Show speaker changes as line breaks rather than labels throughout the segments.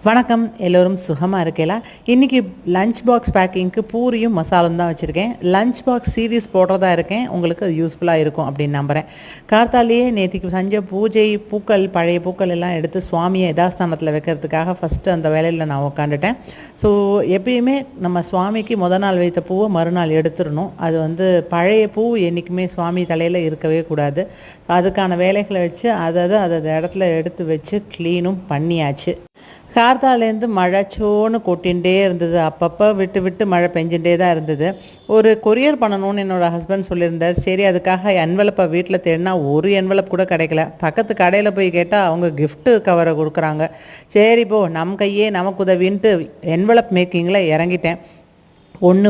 வணக்கம், எல்லோரும் சுகமாக இருக்கலாம். இன்றைக்கி லஞ்ச் பாக்ஸ் பேக்கிங்க்கு பூரியும் மசாலும் தான் வச்சுருக்கேன். லஞ்ச் பாக்ஸ் சீரீஸ் போடுறதா இருக்கேன். உங்களுக்கு அது யூஸ்ஃபுல்லாக இருக்கும் அப்படின்னு நம்புகிறேன். கார்த்தாலேயே நேற்றுக்கு செஞ்ச பூஜை பூக்கள், பழைய பூக்கள் எல்லாம் எடுத்து சுவாமியை யதாஸ்தானத்தில் வைக்கிறதுக்காக ஃபஸ்ட்டு அந்த வேலையில் நான் உட்காந்துட்டேன். ஸோ எப்பயுமே நம்ம சுவாமிக்கு நாள் வைத்த பூவை மறுநாள் எடுத்துடணும். அது பழைய பூ என்றைக்குமே சுவாமி தலையில் இருக்கவே கூடாது. அதுக்கான வேலைகளை வச்சு அதை இடத்துல எடுத்து வச்சு க்ளீனும் பண்ணியாச்சு. கார்த்தாலேருந்து மழை சோன்னு கொட்டிகிட்டே இருந்தது. அப்பப்போ விட்டு மழை பெஞ்சுட்டே தான் இருந்தது. ஒரு கொரியர் பண்ணணும்னு என்னோடய ஹஸ்பண்ட் சொல்லியிருந்தார். சரி, அதுக்காக என்வலப்பை வீட்டில் தேடினா ஒரு என்வலப் கூட கிடைக்கல. பக்கத்து கடையில் போய் கேட்டால் அவங்க கிஃப்ட்டு கவரை கொடுக்குறாங்க. சரி, நம்ம கையே நமக்கு உதவின்ட்டு என்வலப் மேக்கிங்கில் இறங்கிட்டேன்.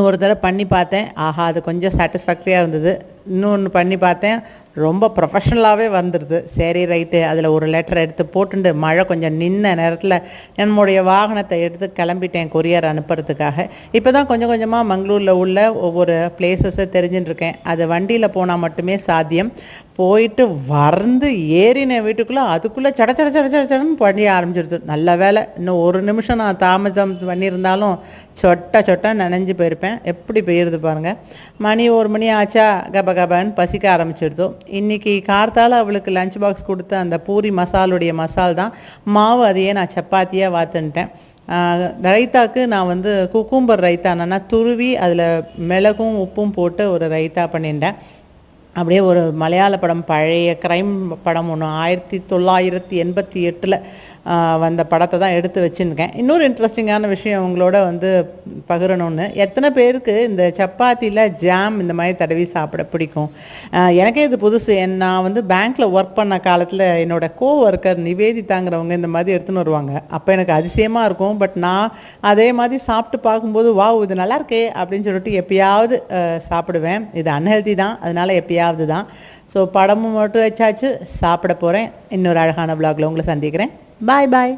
ஒரு தடவை பண்ணி பார்த்தேன். ஆஹா, அது கொஞ்சம் சாட்டிஸ்ஃபேக்டரியாக இருந்தது. இன்னொன்று பண்ணி பார்த்தேன், ரொம்ப ப்ரொஃபஷ்னலாகவே வந்துடுது. சரி, ரைட்டு, அதில் ஒரு லெட்டர் எடுத்து போட்டுண்டு மழை கொஞ்சம் நின்ன நேரத்தில் என்னுடைய வாகனத்தை எடுத்து கிளம்பிட்டேன் கொரியர் அனுப்புறதுக்காக. இப்போ தான் கொஞ்சம் கொஞ்சமாக மங்களூரில் உள்ள ஒவ்வொரு பிளேசஸை தெரிஞ்சுட்டுருக்கேன். அது வண்டியில் போனால் மட்டுமே சாத்தியம். போயிட்டு ஏறின வீட்டுக்குள்ளே அதுக்குள்ளே சடன்னு பண்ணி ஆரம்பிச்சிருது. நல்ல வேலை, இன்னும் ஒரு நிமிஷம் நான் தாமதம் பண்ணியிருந்தாலும் சொட்ட நனைஞ்சு போயிருப்பேன். எப்படி பெய்யுறது பாருங்கள். மணி 1 மணி ஆச்சா, கபன்னு பசிக்க ஆரம்பிச்சிருதோ. இன்றைக்கி கார்த்தால் அவளுக்கு லஞ்ச் பாக்ஸ் கொடுத்த அந்த பூரி மசாலுடைய மசால் தான் மாவு. அதையே நான் சப்பாத்தியாக வாத்துன்ட்டேன். ரைத்தாக்கு நான் குக்கும்பர் ரைத்தானா துருவி அதில் மிளகும் உப்பும் போட்டு ஒரு ரைத்தா பண்ணிட்டேன். அப்படியே ஒரு மலையாள படம், பழைய க்ரைம் படம் ஒன்று 1988 வந்த படத்தை தான் எடுத்து வச்சுருக்கேன். இன்னொரு இன்ட்ரெஸ்டிங்கான விஷயம் உங்களோட பகிரணும்னு. எத்தனை பேருக்கு இந்த சப்பாத்தியில் ஜாம் இந்த மாதிரி தடவி சாப்பிட பிடிக்கும்? எனக்கே இது புதுசு. நான் பேங்க்கில் ஒர்க் பண்ண காலத்தில் என்னோடய ஒர்க்கர் நிவேதிதாங்கிறவங்க இந்த மாதிரி எடுத்துன்னு வருவாங்க. அப்போ எனக்கு அதிசயமாக இருக்கும். பட் நான் அதே மாதிரி சாப்பிட்டு பார்க்கும்போது வாவ், இது நல்லாயிருக்கே அப்படின்னு சொல்லிட்டு எப்பயாவது சாப்பிடுவேன். இது அன்ஹெல்தி தான், அதனால் எப்பயாவது தான். ஸோ படமும் மட்டும் வச்சாச்சு, சாப்பிட போகிறேன். இன்னொரு அழகான விலாகில் உங்களை சந்திக்கிறேன். Bye bye.